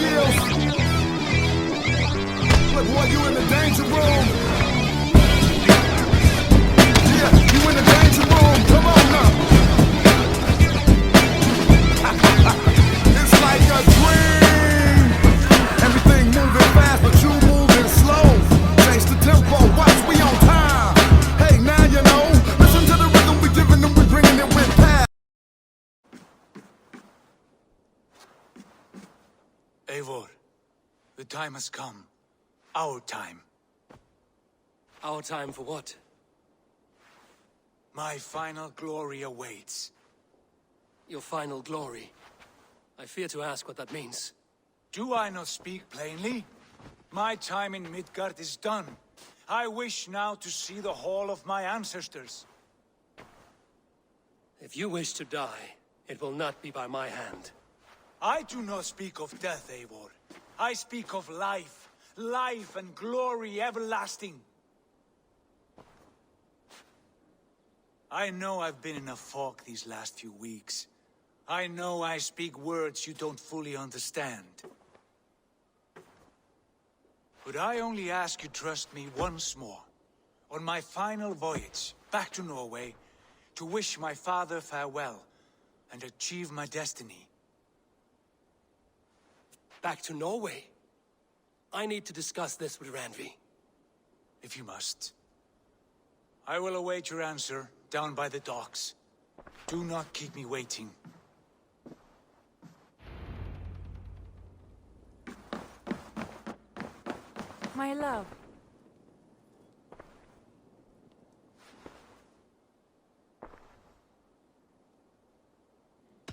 skills. Look, boy, you in the danger room. Yeah, you in the danger room. Come on now. It's like a dream. Everything moving fast, but you moving slow. Change the tempo, watch, we on time. Hey, now you know. Listen to the rhythm we giving them, we bringing it with passion. Eivor, the time has come. Our time. Our time for what? My final glory awaits. Your final glory. I fear to ask what that means. Do I not speak plainly? My time in Midgard is done. I wish now to see the hall of my ancestors. If you wish to die, it will not be by my hand. I do not speak of death, Eivor. I speak of life. Life and glory everlasting. I know I've been in a fog these last few weeks. I know I speak words you don't fully understand. But I only ask you trust me once more. On my final voyage back to Norway, to wish my father farewell and achieve my destiny. Back to Norway? I need to discuss this with Randvi. If you must. I will await your answer down by the docks. Do not keep me waiting. My love.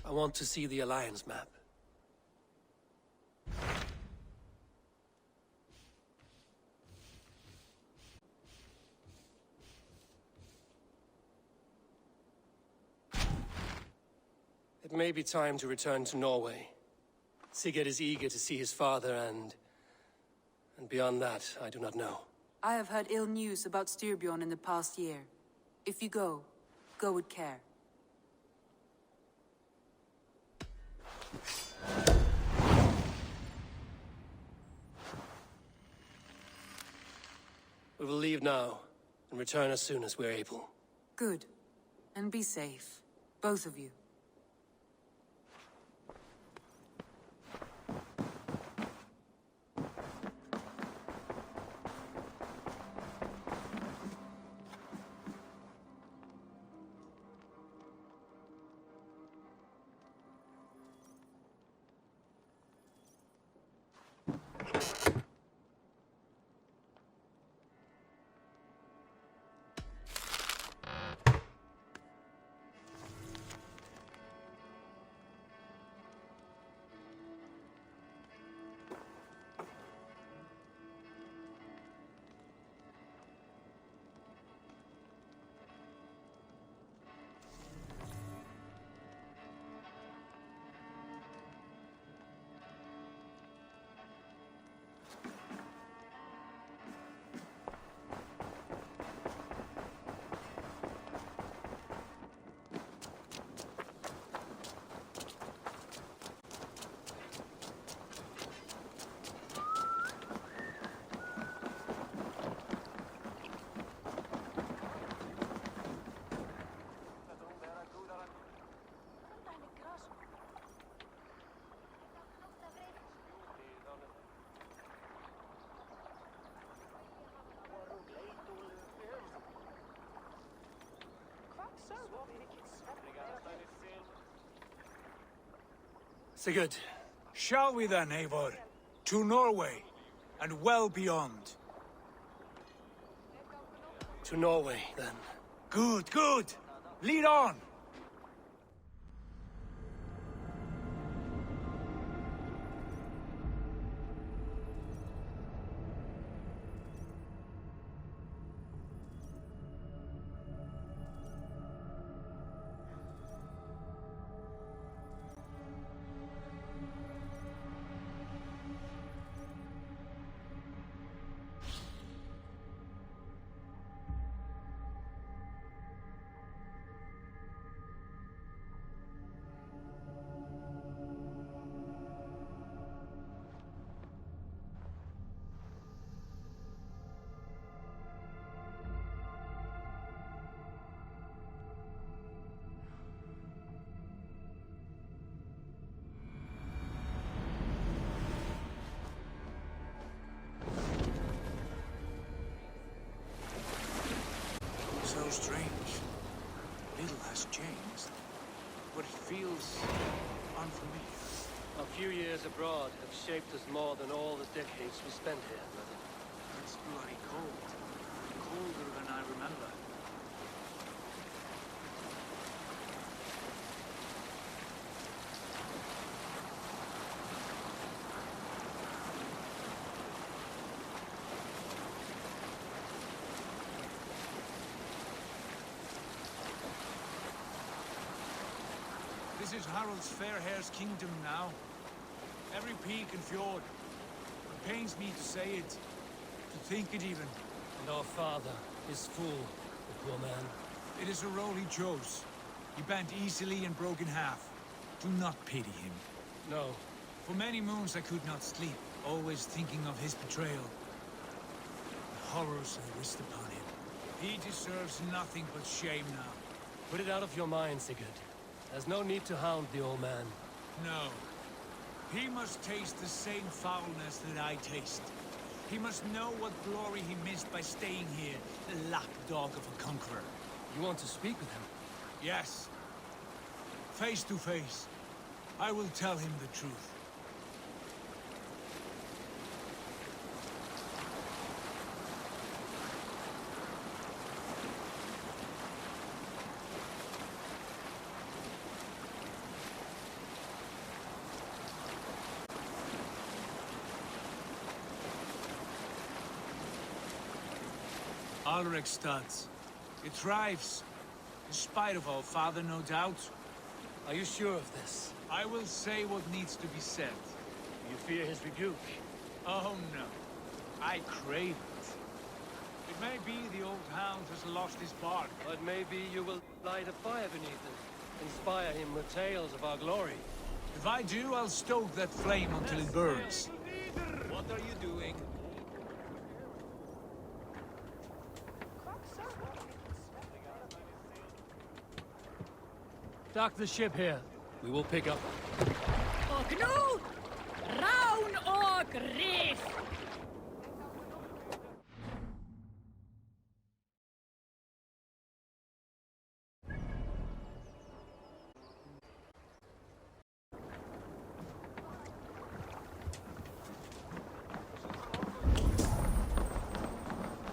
I want to see the Alliance map. It may be time to return to Norway. Sigurd is eager to see his father and beyond that, I do not know. I have heard ill news about Styrbjorn in the past year. If you go, go with care. We will leave now and return as soon as we're able. Good. And be safe. Both of you. Sigurd. Shall we then, Eivor? To Norway, and well beyond. To Norway, then. Good, good! Lead on! strange. Little has changed, but it feels unfamiliar. A few years abroad have shaped us more than all the decades we spent here, brother. It's bloody cold. Colder than I remember. This is Harald's Fairhair's kingdom now. Every peak and fjord. It pains me to say it, to think it even. And our father is full, the poor man. It is a role he chose. He bent easily and broke in half. Do not pity him. No. For many moons I could not sleep, always thinking of his betrayal. The horrors I wished upon him. He deserves nothing but shame now. Put it out of your mind, Sigurd. There's no need to hound the old man. No. He must taste the same foulness that I taste. He must know what glory he missed by staying here, the lapdog of a conqueror. You want to speak with him? Yes. Face to face. I will tell him the truth. Alrekstad. It thrives. In spite of our father, no doubt. Are you sure of this? I will say what needs to be said. You fear his rebuke? Oh no. I crave it. It may be the old hound has lost his bark. But maybe you will light a fire beneath him. Inspire him with tales of our glory. If I do, I'll stoke that flame until it burns. What are you doing? Dock the ship here. We will pick up. Och nu, Raun och Reef!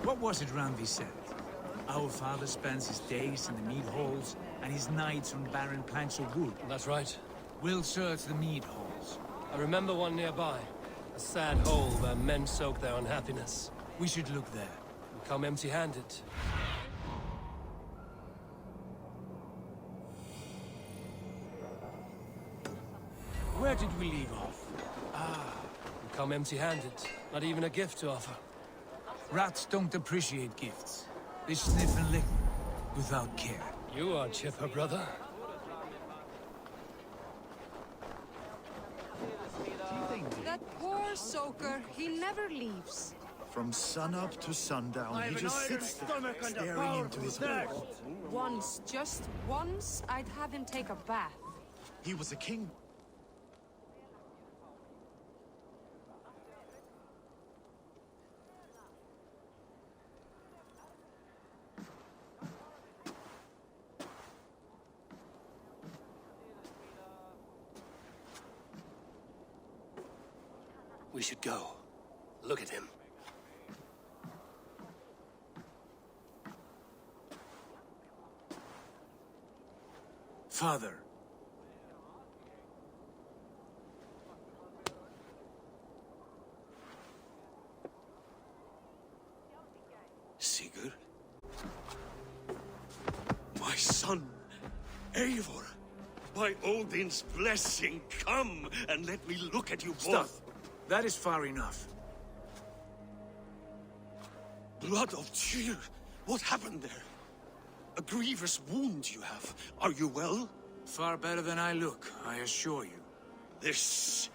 What was it Randvi said? Our father spends his days in the mead halls and his nights on barren planks of wood. That's right. We'll search the mead halls. I remember one nearby. A sad hole where men soak their unhappiness. We should look there. We come empty-handed. Where did we leave off? We come empty-handed. Not even a gift to offer. Rats don't appreciate gifts. They sniff and lick without care. You are chipper, brother. That poor soaker, he never leaves. From sunup to sundown, he just sits there, staring into his world. Once, just once, I'd have him take a bath. He was a king. We should go. Look at him. Father. Sigurd? My son, Eivor! By Odin's blessing, come and let me look at you Stop. both. That is far enough. Blood of Tyr! What happened there? A grievous wound you have. Are you well? Far better than I look, I assure you. This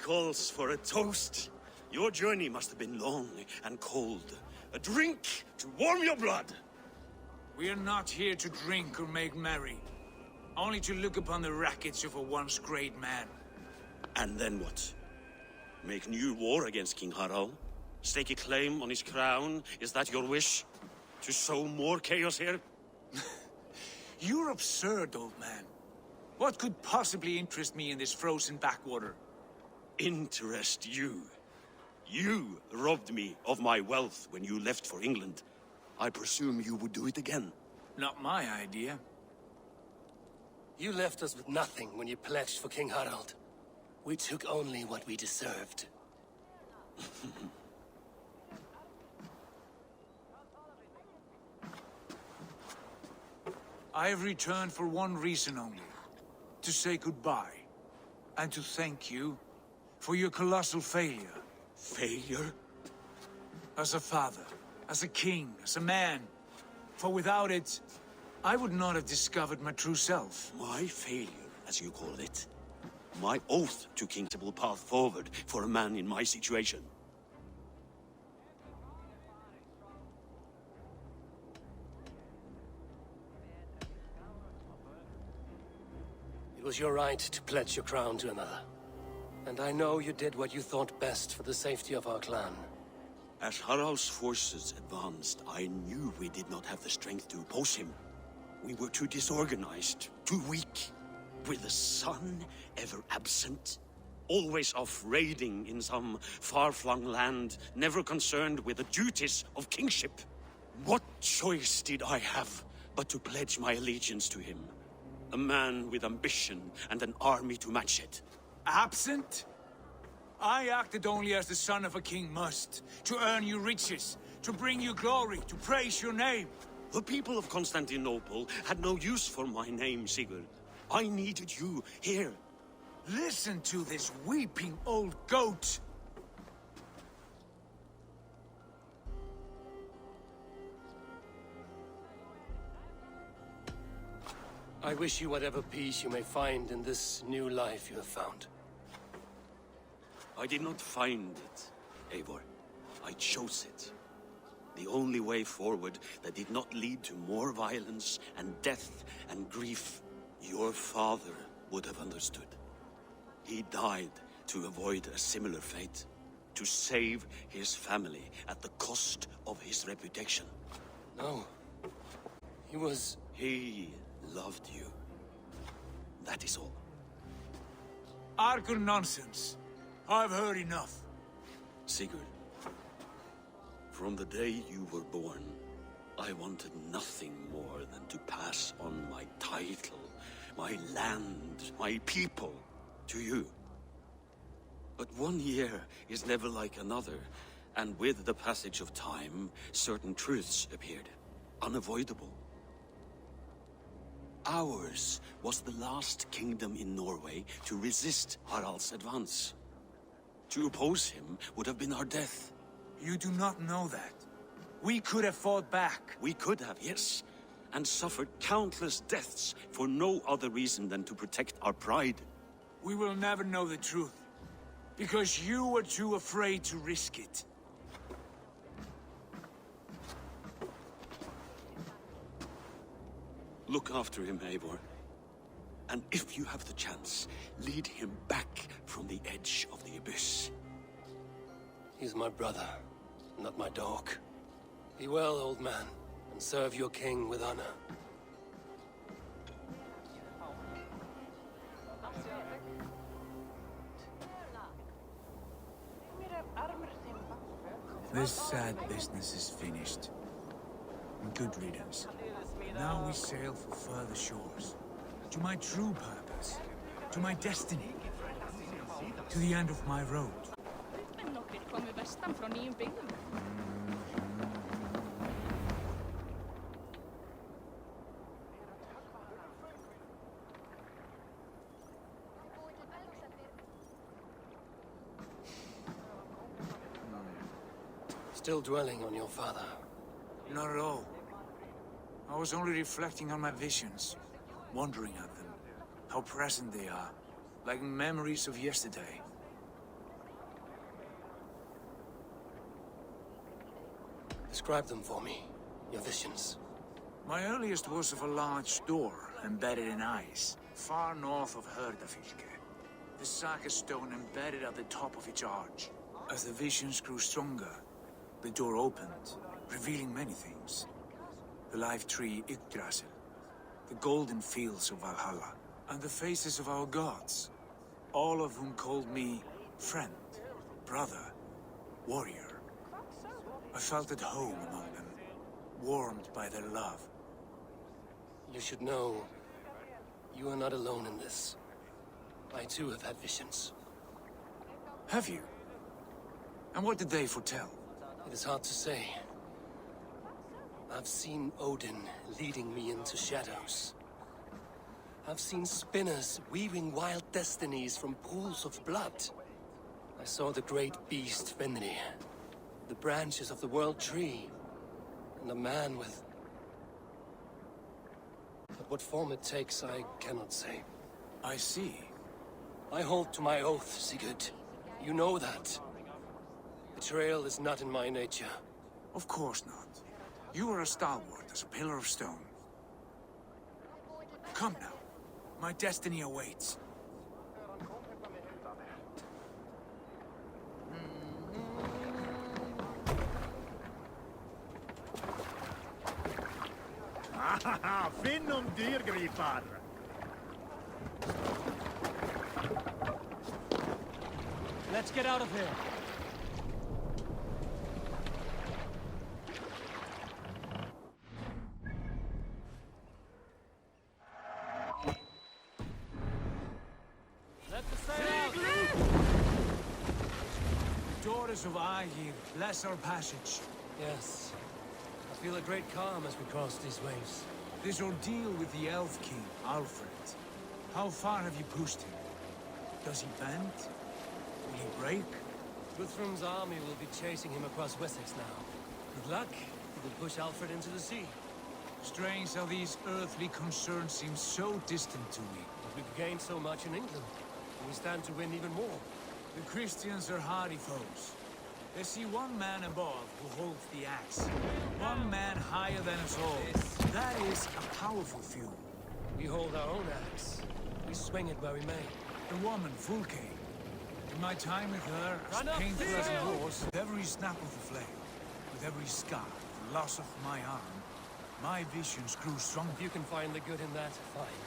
calls for a toast. Your journey must have been long and cold. A drink to warm your blood. We are not here to drink or make merry. Only to look upon the wreckage of a once great man. And then what? Make new war against King Harald? Stake a claim on his crown? Is that your wish? To sow more chaos here? You're absurd, old man. What could possibly interest me in this frozen backwater? Interest you? You robbed me of my wealth when you left for England. I presume you would do it again. Not my idea. You left us with nothing when you pledged for King Harald. We took only what we deserved. I have returned for one reason only. To say goodbye. And to thank you for your colossal failure. Failure? As a father, as a king, as a man. For without it, I would not have discovered my true self. My failure, as you call it. My oath to King Sybil path forward for a man in my situation. It was your right to pledge your crown to another. And I know you did what you thought best for the safety of our clan. As Harald's forces advanced, I knew we did not have the strength to oppose him. We were too disorganized, too weak. With the son ever absent, always off raiding in some far-flung land, never concerned with the duties of kingship. What choice did I have but to pledge my allegiance to him? A man with ambition and an army to match it. Absent? I acted only as the son of a king must, to earn you riches, to bring you glory, to praise your name. The people of Constantinople had no use for my name, Sigurd. I needed you here. Listen to this weeping old goat. I wish you whatever peace you may find in this new life you have found. I did not find it, Eivor. I chose it. The only way forward that did not lead to more violence and death and grief. Your father would have understood. He died to avoid a similar fate. To save his family at the cost of his reputation. No. He was... He loved you. That is all. Arger nonsense. I've heard enough. Sigurd, from the day you were born, I wanted nothing more than to pass on my title, my land, my people, to you. But 1 year is never like another, and with the passage of time, certain truths appeared, unavoidable. Ours was the last kingdom in Norway to resist Harald's advance. To oppose him would have been our death. You do not know that. We could have fought back. We could have, yes, and suffered countless deaths for no other reason than to protect our pride. We will never know the truth, because you were too afraid to risk it. Look after him, Eivor. And if you have the chance, lead him back from the edge of the abyss. He's my brother, not my dog. Be well, old man, and serve your king with honor. This sad business is finished. Good riddance. Now we sail for further shores. To my true purpose. To my destiny. To the end of my road. Men nokkrir komu vestan frá nýjum byggðum. Still dwelling on your father. Not at all. I was only reflecting on my visions. Wondering at them. How present they are. Like memories of yesterday. Describe them for me. Your visions. My earliest was of a large door embedded in ice, far north of Herdafylke. The saga stone embedded at the top of its arch. As the visions grew stronger, the door opened, revealing many things. the live tree Yggdrasil, the golden fields of Valhalla, and the faces of our gods, all of whom called me friend, brother, warrior. I felt at home among them, warmed by their love. You should know, you are not alone in this. I too have had visions. Have you? And what did they foretell? It is hard to say. I've seen Odin leading me into shadows. I've seen spinners weaving wild destinies from pools of blood. I saw the great beast Fenrir, the branches of the world tree, and a man with... But what form it takes, I cannot say. I see. I hold to my oath, Sigurd. You know that. Betrayal is not in my nature. Of course not. You are as stalwart as a pillar of stone. Come now. My destiny awaits. Finnum dyrgripar! Let's get out of here. Let the sail out! Daughters of Aegir, bless our passage. Yes. I feel a great calm as we cross these waves. This ordeal with the Elf King, Alfred. How far have you pushed him? Does he bend? Will he break? Guthrum's army will be chasing him across Wessex now. With luck, he will push Alfred into the sea. Strange how these earthly concerns seem so distant to me. But we've gained so much in England, and we stand to win even more. The Christians are hardy foes. They see one man above who holds the axe. One man higher than us all. That is a powerful feud. We hold our own axe. We swing it where we may. The woman, Fulke. In my time with her, as Run up, painful as Theo! it was, with every snap of the flame, with every scar, the loss of my arm, my visions grew stronger. If you can find the good in that, fine.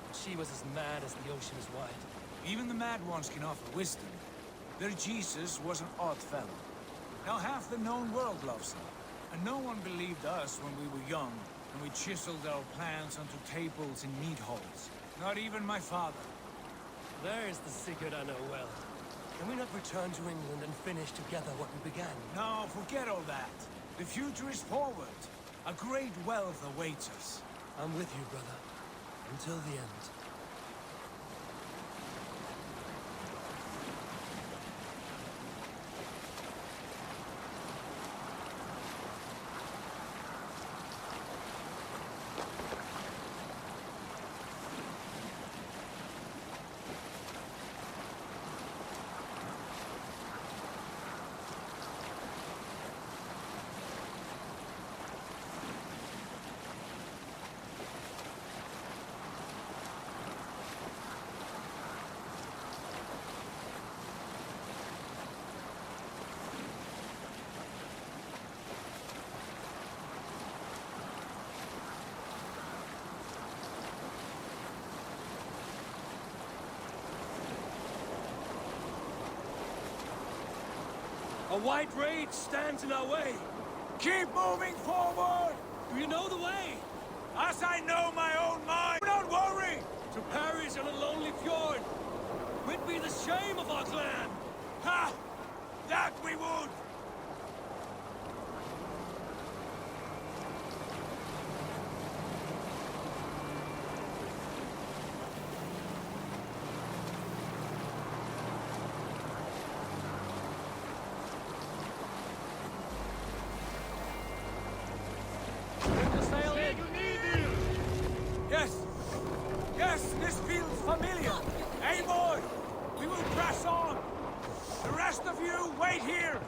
But she was as mad as the ocean is wide. Even the mad ones can offer wisdom. Their Jesus was an odd fellow. Now half the known world loves him. And no one believed us when we were young, and we chiseled our plans onto tables in meat halls. Not even my father. There is the Sigurd I know well. Can we not return to England and finish together what we began? No, forget all that. The future is forward. A great wealth awaits us. I'm with you, brother. Until the end. A white rage stands in our way. Keep moving forward! Do you know the way? As I know my own mind! Don't worry! To Paris on a lonely fjord. Quit be the shame of our clan. Ha! That we would! Yes! Yes, this feels familiar! Hey, boy! We will press on! The rest of you, wait here!